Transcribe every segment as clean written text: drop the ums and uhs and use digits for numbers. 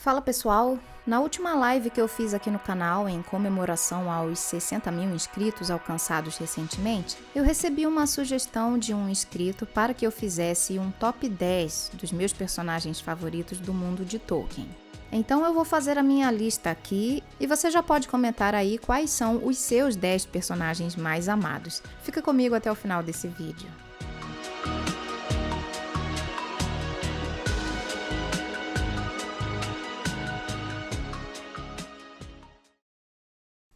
Fala pessoal, na última live que eu fiz aqui no canal em comemoração aos 60 mil inscritos alcançados recentemente, eu recebi uma sugestão de um inscrito para que eu fizesse um top 10 dos meus personagens favoritos do mundo de Tolkien. Então eu vou fazer a minha lista aqui e você já pode comentar aí quais são os seus 10 personagens mais amados. Fica comigo até o final desse vídeo.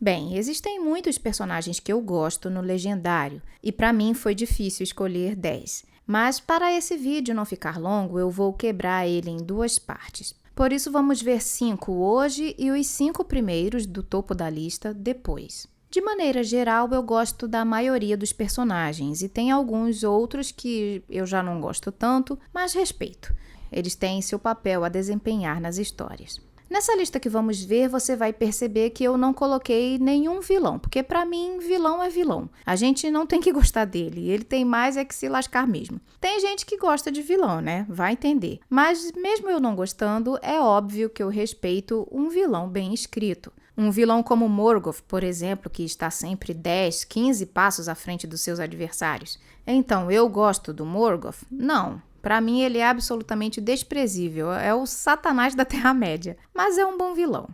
Bem, existem muitos personagens que eu gosto no Legendário, e para mim foi difícil escolher 10. Mas para esse vídeo não ficar longo, eu vou quebrar ele em duas partes. Por isso vamos ver 5 hoje e os 5 primeiros do topo da lista depois. De maneira geral, eu gosto da maioria dos personagens, e tem alguns outros que eu já não gosto tanto, mas respeito. Eles têm seu papel a desempenhar nas histórias. Nessa lista que vamos ver, você vai perceber que eu não coloquei nenhum vilão, porque para mim, vilão é vilão. A gente não tem que gostar dele, ele tem mais é que se lascar mesmo. Tem gente que gosta de vilão, né? Vai entender. Mas mesmo eu não gostando, é óbvio que eu respeito um vilão bem escrito. Um vilão como Morgoth, por exemplo, que está sempre 10, 15 passos à frente dos seus adversários. Então, eu gosto do Morgoth? Não. Para mim, ele é absolutamente desprezível, é o Satanás da Terra-média, mas é um bom vilão.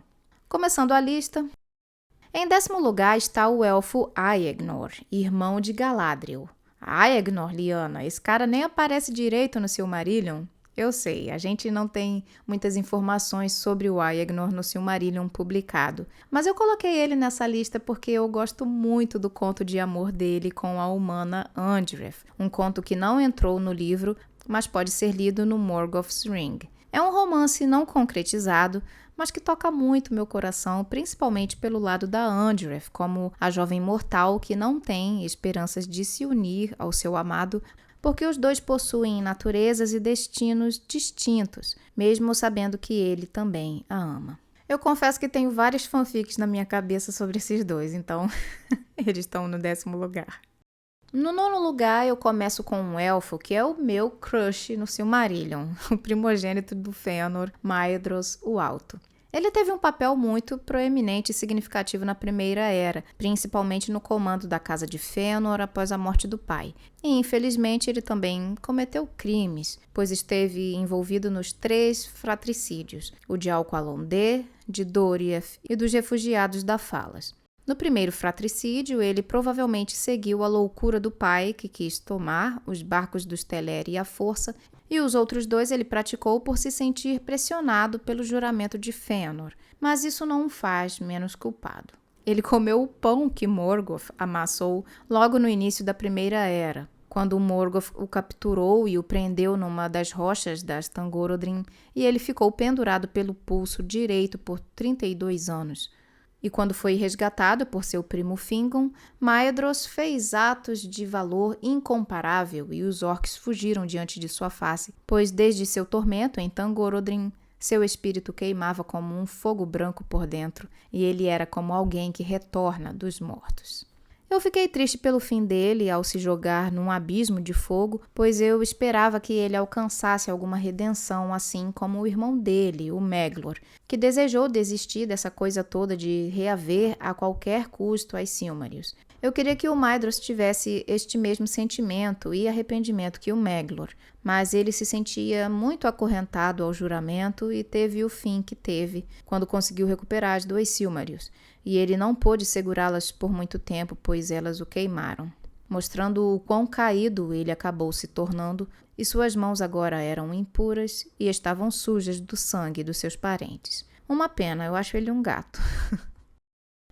Começando a lista. Em 10º lugar está o elfo Aegnor, irmão de Galadriel. Aegnor, Liana, esse cara nem aparece direito no Silmarillion. Eu sei, a gente não tem muitas informações sobre o Aegnor no Silmarillion publicado, mas eu coloquei ele nessa lista porque eu gosto muito do conto de amor dele com a humana Andreth, um conto que não entrou no livro, mas pode ser lido no Morgoth's Ring. É um romance não concretizado, mas que toca muito meu coração, principalmente pelo lado da Andreth, como a jovem mortal que não tem esperanças de se unir ao seu amado, porque os dois possuem naturezas e destinos distintos, mesmo sabendo que ele também a ama. Eu confesso que tenho vários fanfics na minha cabeça sobre esses dois, então eles estão no 10º lugar. No 9º lugar, eu começo com um elfo que é o meu crush no Silmarillion, o primogênito do Fëanor, Maedhros o Alto. Ele teve um papel muito proeminente e significativo na Primeira Era, principalmente no comando da Casa de Fëanor após a morte do pai. E, infelizmente, ele também cometeu crimes, pois esteve envolvido nos 3 fratricídios, o de Alqualondë, de Doriath e dos refugiados da Falas. No primeiro fratricídio, ele provavelmente seguiu a loucura do pai, que quis tomar os barcos dos Teleri à força, e os outros 2 ele praticou por se sentir pressionado pelo juramento de Fëanor, mas isso não o faz menos culpado. Ele comeu o pão que Morgoth amassou logo no início da Primeira Era, quando Morgoth o capturou e o prendeu numa das rochas das Thangorodrim, e ele ficou pendurado pelo pulso direito por 32 anos. E quando foi resgatado por seu primo Fingon, Maedhros fez atos de valor incomparável e os orcs fugiram diante de sua face, pois desde seu tormento em Thangorodrim, seu espírito queimava como um fogo branco por dentro e ele era como alguém que retorna dos mortos. Eu fiquei triste pelo fim dele ao se jogar num abismo de fogo, pois eu esperava que ele alcançasse alguma redenção, assim como o irmão dele, o Meglor, que desejou desistir dessa coisa toda de reaver a qualquer custo as Silmarils. Eu queria que o Maedhros tivesse este mesmo sentimento e arrependimento que o Meglor, mas ele se sentia muito acorrentado ao juramento e teve o fim que teve quando conseguiu recuperar as 2 Silmarils, e ele não pôde segurá-las por muito tempo, pois elas o queimaram, mostrando o quão caído ele acabou se tornando, e suas mãos agora eram impuras e estavam sujas do sangue dos seus parentes. Uma pena, eu acho ele um gato.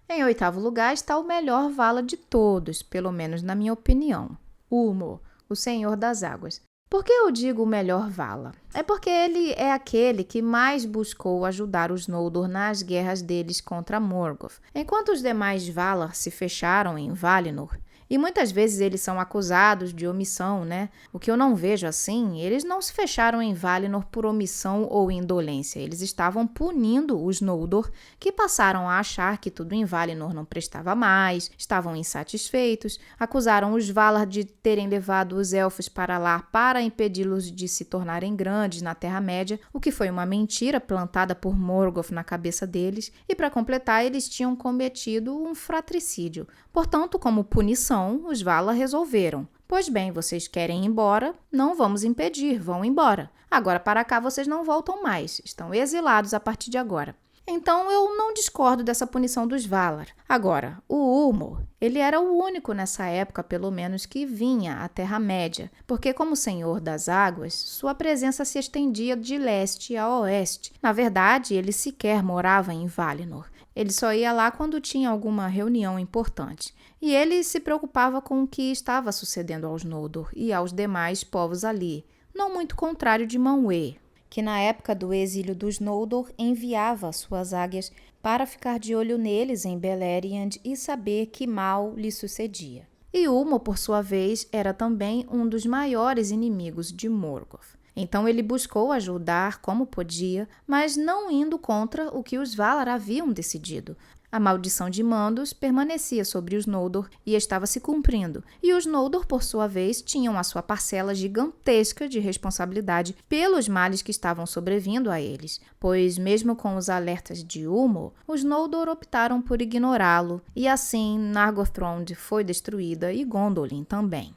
Em 8º lugar está o melhor Vala de todos, pelo menos na minha opinião, Ulmo, o Senhor das Águas. Por que eu digo o melhor Vala? É porque ele é aquele que mais buscou ajudar os Noldor nas guerras deles contra Morgoth. Enquanto os demais Valar se fecharam em Valinor, E muitas vezes eles são acusados de omissão, né? O que eu não vejo assim, eles não se fecharam em Valinor por omissão ou indolência. Eles estavam punindo os Noldor, que passaram a achar que tudo em Valinor não prestava mais, estavam insatisfeitos, acusaram os Valar de terem levado os elfos para lá para impedi-los de se tornarem grandes na Terra-média, o que foi uma mentira plantada por Morgoth na cabeça deles, e para completar, eles tinham cometido um fratricídio. Portanto, como punição, os Valar resolveram: pois bem, vocês querem ir embora, não vamos impedir, vão embora. Agora para cá vocês não voltam mais, estão exilados a partir de agora. Então eu não discordo dessa punição dos Valar. Agora, o Ulmo, ele era o único nessa época, pelo menos, que vinha à Terra-média, porque como Senhor das Águas, sua presença se estendia de leste a oeste. Na verdade, ele sequer morava em Valinor. Ele só ia lá quando tinha alguma reunião importante. E ele se preocupava com o que estava sucedendo aos Noldor e aos demais povos ali, não muito contrário de Manwë, que na época do exílio dos Noldor enviava suas águias para ficar de olho neles em Beleriand e saber que mal lhe sucedia. E Ulmo, por sua vez, era também um dos maiores inimigos de Morgoth. Então ele buscou ajudar como podia, mas não indo contra o que os Valar haviam decidido. A maldição de Mandos permanecia sobre os Noldor e estava se cumprindo, e os Noldor, por sua vez, tinham a sua parcela gigantesca de responsabilidade pelos males que estavam sobrevindo a eles, pois, mesmo com os alertas de Ulmo, os Noldor optaram por ignorá-lo, e assim Nargothrond foi destruída e Gondolin também.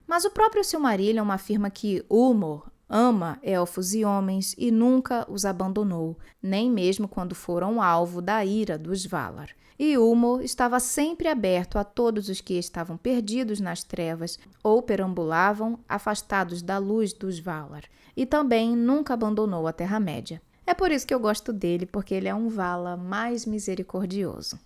Mas o próprio Silmarillion afirma que Ulmo ama elfos e homens e nunca os abandonou, nem mesmo quando foram alvo da ira dos Valar. E Ulmo estava sempre aberto a todos os que estavam perdidos nas trevas ou perambulavam afastados da luz dos Valar. E também nunca abandonou a Terra-média. É por isso que eu gosto dele, porque ele é um Valar mais misericordioso.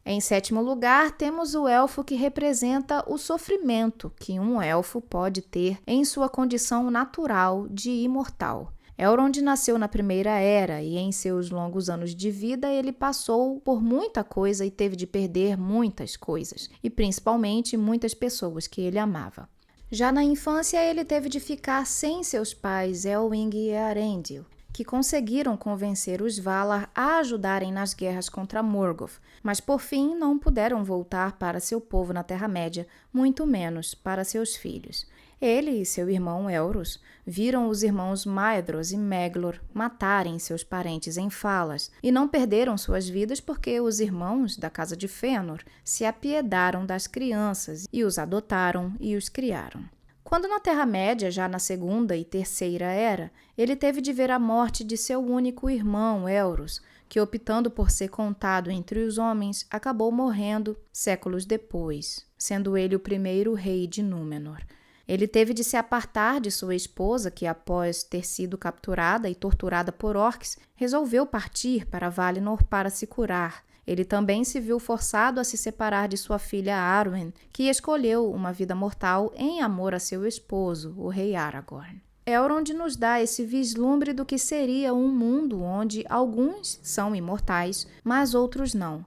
Em sétimo lugar, temos o elfo que representa o sofrimento que um elfo pode ter em sua condição natural de imortal. Elrond nasceu na Primeira Era e em seus longos anos de vida ele passou por muita coisa e teve de perder muitas coisas, e principalmente muitas pessoas que ele amava. Já na infância ele teve de ficar sem seus pais Elwing e Eärendil, que conseguiram convencer os Valar a ajudarem nas guerras contra Morgoth, mas por fim não puderam voltar para seu povo na Terra-média, muito menos para seus filhos. Ele e seu irmão Elros viram os irmãos Maedhros e Meglor matarem seus parentes em Falas e não perderam suas vidas porque os irmãos da casa de Fëanor se apiedaram das crianças e os adotaram e os criaram. Quando na Terra-média, já na Segunda e Terceira Era, ele teve de ver a morte de seu único irmão, Elros, que, optando por ser contado entre os homens, acabou morrendo séculos depois, sendo ele o primeiro rei de Númenor. Ele teve de se apartar de sua esposa, que, após ter sido capturada e torturada por orcs, resolveu partir para Valinor para se curar. Ele também se viu forçado a se separar de sua filha Arwen, que escolheu uma vida mortal em amor a seu esposo, o rei Aragorn. Elrond nos dá esse vislumbre do que seria um mundo onde alguns são imortais, mas outros não.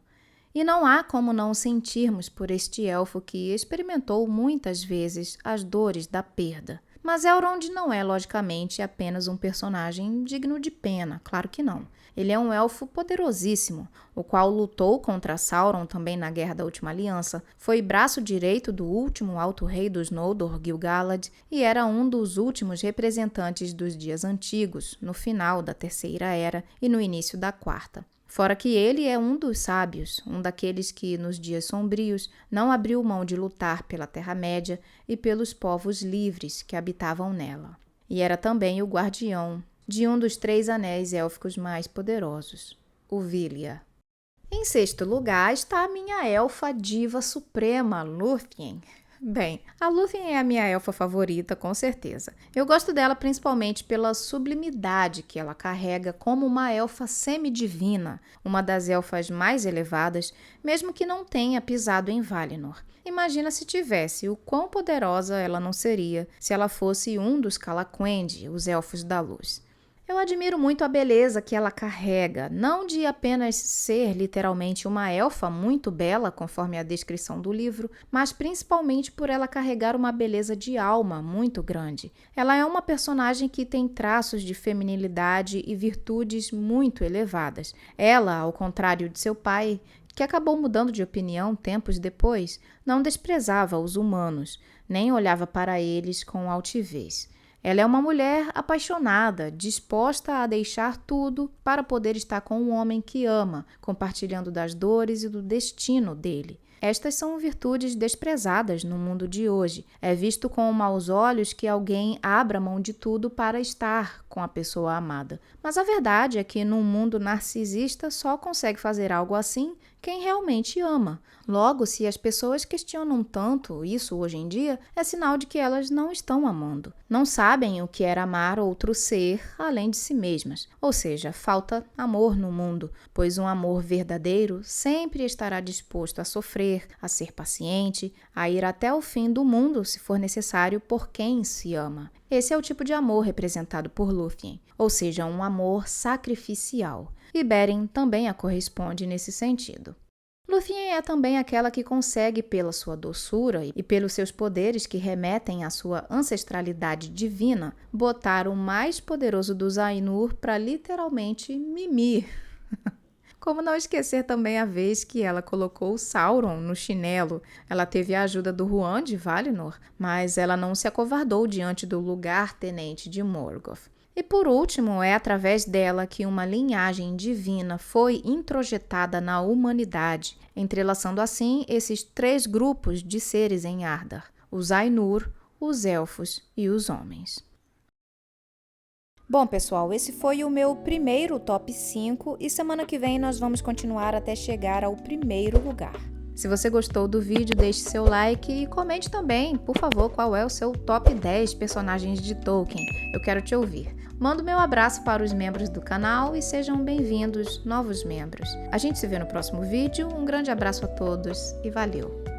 E não há como não sentirmos por este elfo que experimentou muitas vezes as dores da perda. Mas Elrond não é, logicamente, apenas um personagem digno de pena, claro que não. Ele é um elfo poderosíssimo, o qual lutou contra Sauron também na Guerra da Última Aliança, foi braço direito do último Alto Rei dos Noldor, Gil-galad, e era um dos últimos representantes dos dias antigos, no final da Terceira Era e no início da Quarta. Fora que ele é um dos sábios, um daqueles que, nos dias sombrios, não abriu mão de lutar pela Terra-média e pelos povos livres que habitavam nela. E era também o guardião de um dos 3 anéis élficos mais poderosos, o Vilya. Em sexto lugar está a minha elfa diva suprema, Lúthien. Bem, a Lúthien é a minha elfa favorita, com certeza. Eu gosto dela principalmente pela sublimidade que ela carrega como uma elfa semidivina, uma das elfas mais elevadas, mesmo que não tenha pisado em Valinor. Imagina se tivesse, o quão poderosa ela não seria se ela fosse um dos Calaquendi, os Elfos da Luz. Eu admiro muito a beleza que ela carrega, não de apenas ser literalmente uma elfa muito bela, conforme a descrição do livro, mas principalmente por ela carregar uma beleza de alma muito grande. Ela é uma personagem que tem traços de feminilidade e virtudes muito elevadas. Ela, ao contrário de seu pai, que acabou mudando de opinião tempos depois, não desprezava os humanos, nem olhava para eles com altivez. Ela é uma mulher apaixonada, disposta a deixar tudo para poder estar com um homem que ama, compartilhando das dores e do destino dele. Estas são virtudes desprezadas no mundo de hoje. É visto com maus olhos que alguém abra mão de tudo para estar com a pessoa amada. Mas a verdade é que num mundo narcisista só consegue fazer algo assim quem realmente ama. Logo, se as pessoas questionam tanto isso hoje em dia, é sinal de que elas não estão amando. Não sabem o que é amar outro ser além de si mesmas. Ou seja, falta amor no mundo, pois um amor verdadeiro sempre estará disposto a sofrer, a ser paciente, a ir até o fim do mundo se for necessário por quem se ama. Esse é o tipo de amor representado por Lúthien, ou seja, um amor sacrificial. E Beren também a corresponde nesse sentido. Lúthien é também aquela que consegue, pela sua doçura e pelos seus poderes que remetem à sua ancestralidade divina, botar o mais poderoso dos Ainur para literalmente mimir. Como não esquecer também a vez que ela colocou Sauron no chinelo. Ela teve a ajuda do Huan de Valinor, mas ela não se acovardou diante do lugar-tenente de Morgoth. E por último, é através dela que uma linhagem divina foi introjetada na humanidade, entrelaçando assim esses 3 grupos de seres em Arda: os Ainur, os Elfos e os Homens. Bom, pessoal, esse foi o meu primeiro top 5 e semana que vem nós vamos continuar até chegar ao primeiro lugar. Se você gostou do vídeo, deixe seu like e comente também, por favor, qual é o seu top 10 personagens de Tolkien. Eu quero te ouvir. Mando meu abraço para os membros do canal e sejam bem-vindos, novos membros. A gente se vê no próximo vídeo, um grande abraço a todos e valeu!